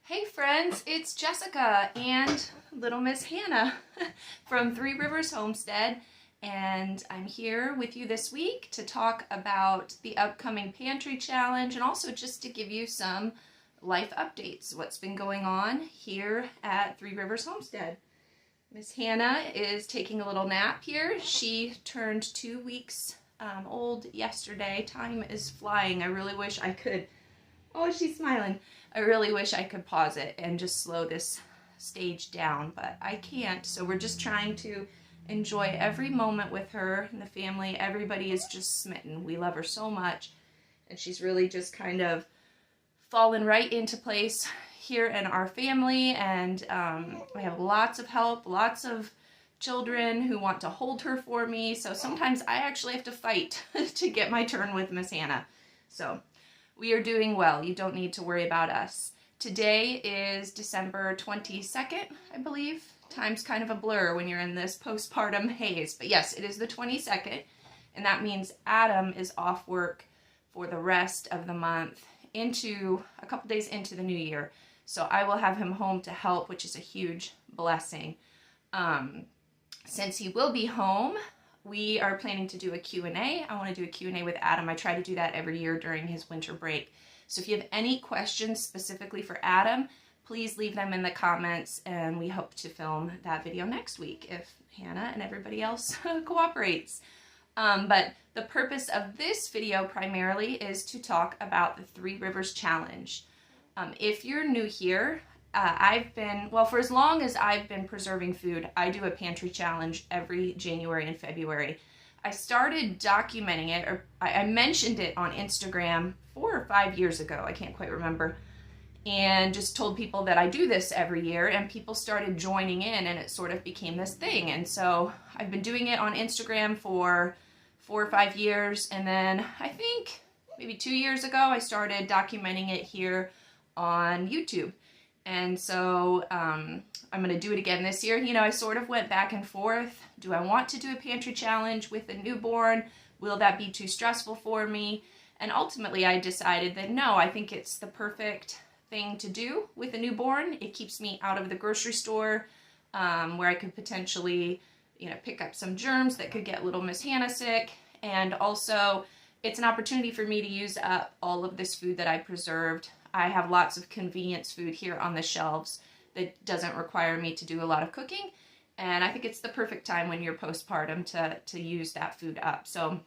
Hey friends, it's Jessica and little Miss Hannah from Three Rivers Homestead, and I'm here with you this week to talk about the upcoming Pantry Challenge and also just to give you some life updates, what's been going on here at Three Rivers Homestead. Miss Hannah is taking a little nap here. She turned 2 weeks old yesterday. Time is flying. I really wish I could. Oh, she's smiling. I really wish I could pause it and just slow this stage down, but I can't. So we're just trying to enjoy every moment with her and the family. Everybody is just smitten. We love her so much, and she's really just kind of fallen right into place here in our family, and I have lots of help, lots of children who want to hold her for me, so sometimes I actually have to fight to get my turn with Miss Hannah. So we are doing well. You don't need to worry about us. Today is December 22nd, I believe. Time's kind of a blur when you're in this postpartum haze. But yes, it is the 22nd, and that means Adam is off work for the rest of the month into a couple days into the new year. So I will have him home to help, which is a huge blessing. Since he will be home, we are planning to do a Q&A. I want to do a Q&A with Adam. I try to do that every year during his winter break. So if you have any questions specifically for Adam, please leave them in the comments, and we hope to film that video next week if Hannah and everybody else cooperates. But the purpose of this video primarily is to talk about the Three Rivers Challenge. If you're new here, for as long as I've been preserving food, I do a pantry challenge every January and February. I started documenting it, or I mentioned it on Instagram 4 or 5 years ago, I can't quite remember, and just told people that I do this every year, and people started joining in, and it sort of became this thing. And so I've been doing it on Instagram for 4 or 5 years, and then I think maybe 2 years ago I started documenting it here on YouTube. And so I'm going to do it again this year. You know, I sort of went back and forth. Do I want to do a pantry challenge with a newborn? Will that be too stressful for me? And ultimately I decided that no, I think it's the perfect thing to do with a newborn. It keeps me out of the grocery store where I could potentially, pick up some germs that could get little Miss Hannah sick. And also it's an opportunity for me to use up all of this food that I preserved. I have lots of convenience food here on the shelves that doesn't require me to do a lot of cooking, and I think it's the perfect time when you're postpartum to use that food up. So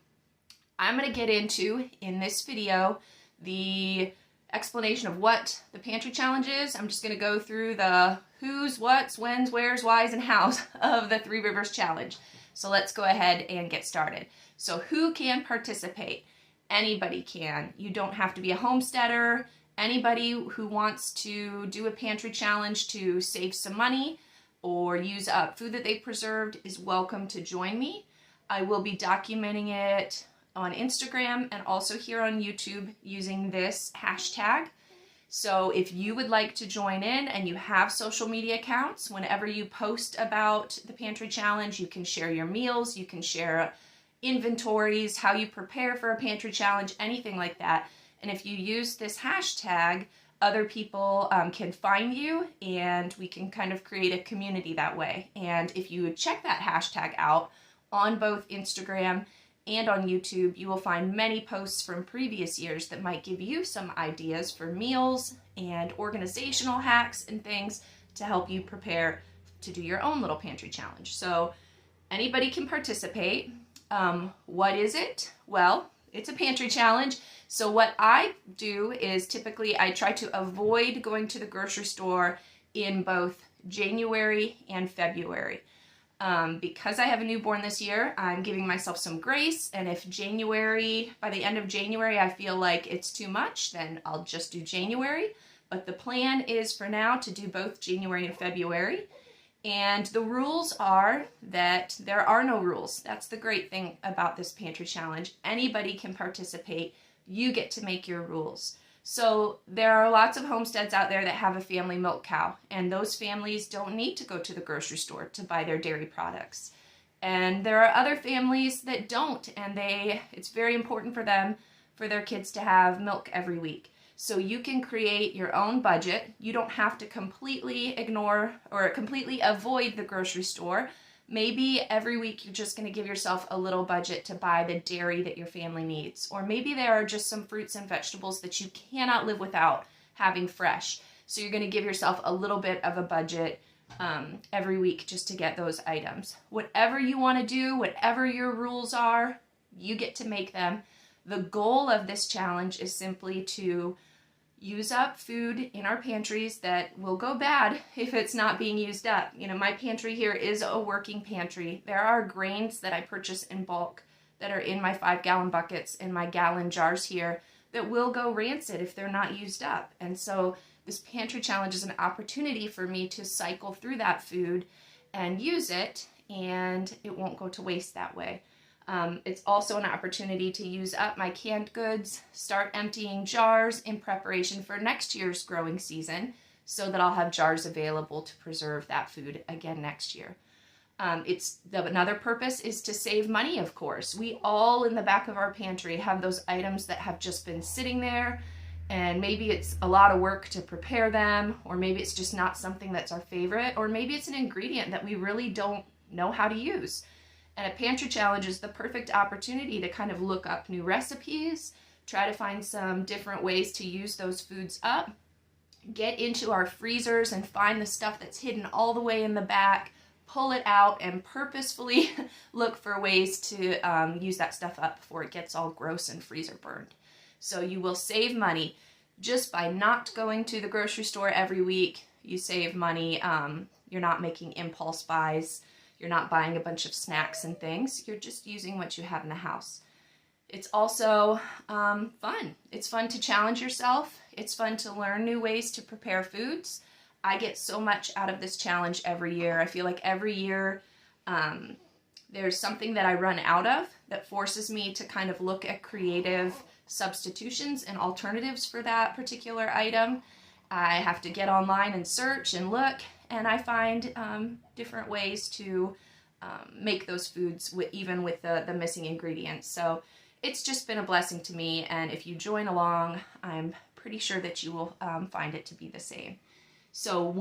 I'm going to get into, in this video, the explanation of what the Pantry Challenge is. I'm just going to go through the who's, what's, when's, where's, why's, and how's of the Three Rivers Challenge. So let's go ahead and get started. So who can participate? Anybody can. You don't have to be a homesteader. Anybody who wants to do a pantry challenge to save some money or use up food that they preserved is welcome to join me. I will be documenting it on Instagram and also here on YouTube using this hashtag. So if you would like to join in and you have social media accounts, whenever you post about the pantry challenge, you can share your meals, you can share inventories, how you prepare for a pantry challenge, anything like that. And if you use this hashtag, other people can find you, and we can kind of create a community that way. And if you check that hashtag out on both Instagram and on YouTube, you will find many posts from previous years that might give you some ideas for meals and organizational hacks and things to help you prepare to do your own little pantry challenge. So anybody can participate. What is it? Well, it's a pantry challenge. So what I do is typically I try to avoid going to the grocery store in both January and February. Because I have a newborn this year, I'm giving myself some grace, and if by the end of January, I feel like it's too much, then I'll just do January. But the plan is for now to do both January and February. And the rules are that there are no rules. That's the great thing about this pantry challenge. Anybody can participate. You get to make your rules. So there are lots of homesteads out there that have a family milk cow, and those families don't need to go to the grocery store to buy their dairy products. And there are other families that don't, and it's very important for them, for their kids to have milk every week. So you can create your own budget. You don't have to completely ignore or completely avoid the grocery store. Maybe every week you're just going to give yourself a little budget to buy the dairy that your family needs. Or maybe there are just some fruits and vegetables that you cannot live without having fresh. So you're going to give yourself a little bit of a budget every week just to get those items. Whatever you want to do, whatever your rules are, you get to make them. The goal of this challenge is simply to use up food in our pantries that will go bad if it's not being used up. You know, my pantry here is a working pantry. There are grains that I purchase in bulk that are in my 5-gallon buckets in my gallon jars here that will go rancid if they're not used up. And so this pantry challenge is an opportunity for me to cycle through that food and use it, and it won't go to waste that way. It's also an opportunity to use up my canned goods, start emptying jars in preparation for next year's growing season so that I'll have jars available to preserve that food again next year. Another purpose is to save money, of course. We all in the back of our pantry have those items that have just been sitting there, and maybe it's a lot of work to prepare them, or maybe it's just not something that's our favorite, or maybe it's an ingredient that we really don't know how to use. And a pantry challenge is the perfect opportunity to kind of look up new recipes, try to find some different ways to use those foods up, get into our freezers and find the stuff that's hidden all the way in the back, pull it out, and purposefully look for ways to use that stuff up before it gets all gross and freezer burned. So you will save money just by not going to the grocery store every week. You save money. You're not making impulse buys. You're not buying a bunch of snacks and things. You're just using what you have in the house. It's also fun. It's fun to challenge yourself. It's fun to learn new ways to prepare foods. I get so much out of this challenge every year. I feel like every year there's something that I run out of that forces me to kind of look at creative substitutions and alternatives for that particular item. I have to get online and search and look, and I find different ways to make those foods even with the missing ingredients. So it's just been a blessing to me, and if you join along, I'm pretty sure that you will find it to be the same. So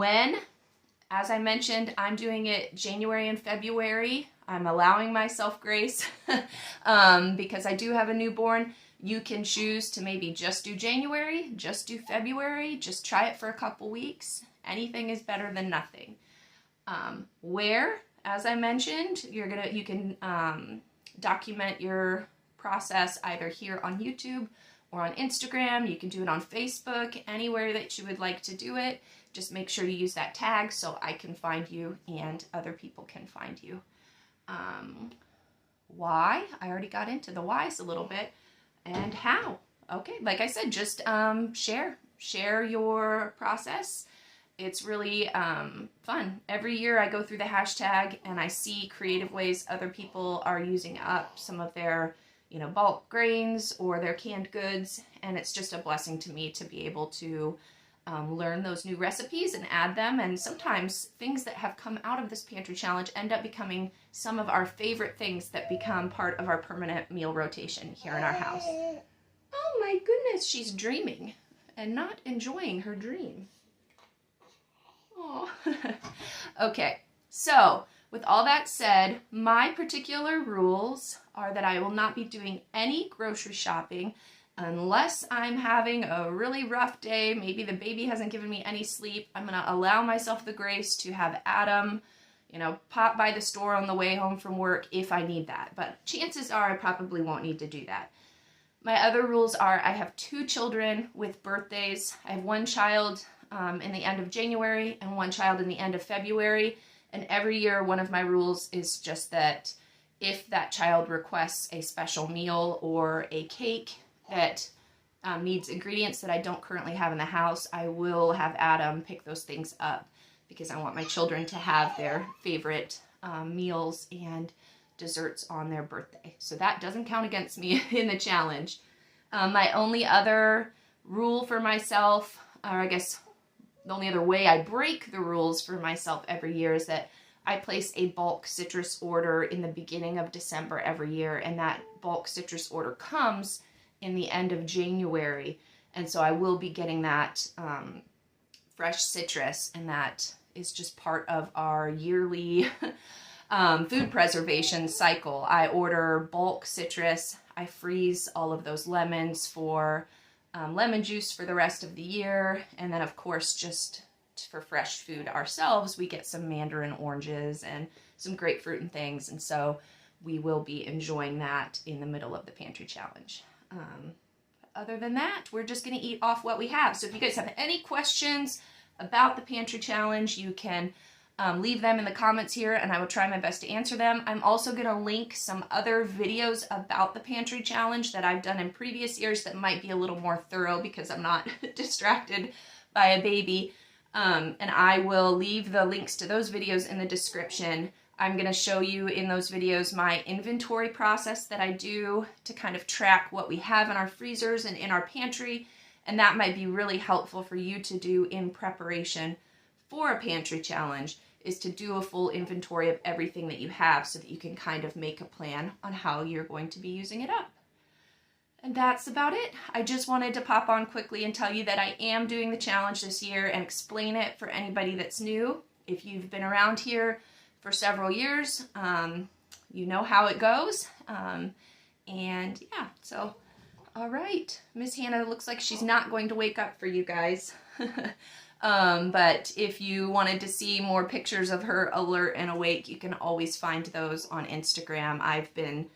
as I mentioned, I'm doing it January and February. I'm allowing myself grace because I do have a newborn. You can choose to maybe just do January, just do February, just try it for a couple weeks. Anything is better than nothing. As I mentioned, you can document your process either here on YouTube or on Instagram. You can do it on Facebook, anywhere that you would like to do it. Just make sure you use that tag so I can find you and other people can find you. Why? I already got into the whys a little bit. And how? Okay, like I said, just share your process. It's really fun. Every year I go through the hashtag and I see creative ways other people are using up some of their, bulk grains or their canned goods, and it's just a blessing to me to be able to learn those new recipes and add them. And sometimes things that have come out of this pantry challenge end up becoming some of our favorite things that become part of our permanent meal rotation here in our house. Oh my goodness, she's dreaming and not enjoying her dream. Oh. Okay, so with all that said, my particular rules are that I will not be doing any grocery shopping unless I'm having a really rough day. Maybe the baby hasn't given me any sleep. I'm going to allow myself the grace to have Adam, pop by the store on the way home from work if I need that. But chances are I probably won't need to do that. My other rules are I have 2 children with birthdays. I have one child in the end of January and one child in the end of February. And every year one of my rules is just that if that child requests a special meal or a cake that needs ingredients that I don't currently have in the house, I will have Adam pick those things up because I want my children to have their favorite meals and desserts on their birthday. So that doesn't count against me in the challenge. My only other rule for myself, or I guess the only other way I break the rules for myself every year, is that I place a bulk citrus order in the beginning of December every year, and that bulk citrus order comes in the end of January. And so I will be getting that fresh citrus, and that is just part of our yearly food preservation cycle. I order bulk citrus. I freeze all of those lemons for lemon juice for the rest of the year. And then, of course, just for fresh food ourselves, we get some mandarin oranges and some grapefruit and things. And so we will be enjoying that in the middle of the pantry challenge. Other than that, we're just going to eat off what we have. So if you guys have any questions about the pantry challenge, you can leave them in the comments here, and I will try my best to answer them. I'm also going to link some other videos about the pantry challenge that I've done in previous years that might be a little more thorough because I'm not distracted by a baby. And I will leave the links to those videos in the description. I'm going to show you in those videos my inventory process that I do to kind of track what we have in our freezers and in our pantry, and that might be really helpful for you to do in preparation for a pantry challenge, is to do a full inventory of everything that you have so that you can kind of make a plan on how you're going to be using it up. And that's about it. I just wanted to pop on quickly and tell you that I am doing the challenge this year and explain it for anybody that's new. If you've been around here for several years, you know how it goes. And yeah, so, all right. Miss Hannah looks like she's not going to wake up for you guys. But if you wanted to see more pictures of her alert and awake, you can always find those on Instagram. I've been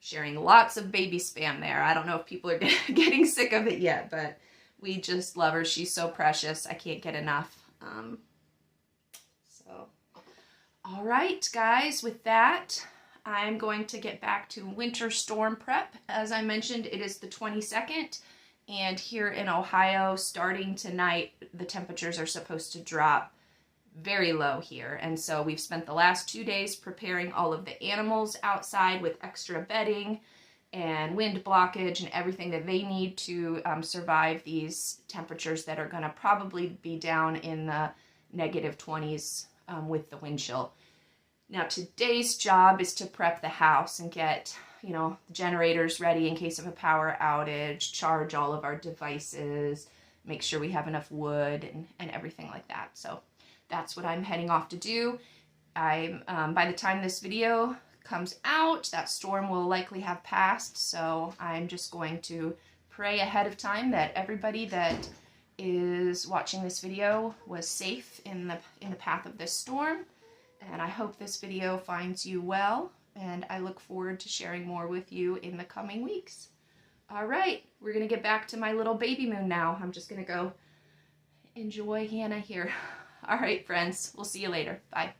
sharing lots of baby spam there. I don't know if people are getting sick of it yet, but we just love her. She's so precious. I can't get enough. All right, guys, with that, I'm going to get back to winter storm prep. As I mentioned, it is the 22nd, and here in Ohio, starting tonight, the temperatures are supposed to drop very low here. And so we've spent the last 2 days preparing all of the animals outside with extra bedding and wind blockage and everything that they need to survive these temperatures that are going to probably be down in the negative 20s with the wind chill. Now today's job is to prep the house and get, the generators ready in case of a power outage, charge all of our devices, make sure we have enough wood and everything like that. So that's what I'm heading off to do. By the time this video comes out, that storm will likely have passed, so I'm just going to pray ahead of time that everybody that is watching this video was safe in the path of this storm, and I hope this video finds you well, and I look forward to sharing more with you in the coming weeks. All right, we're gonna get back to my little baby moon now. I'm just gonna go enjoy Hannah here. All right, friends, we'll see you later. Bye.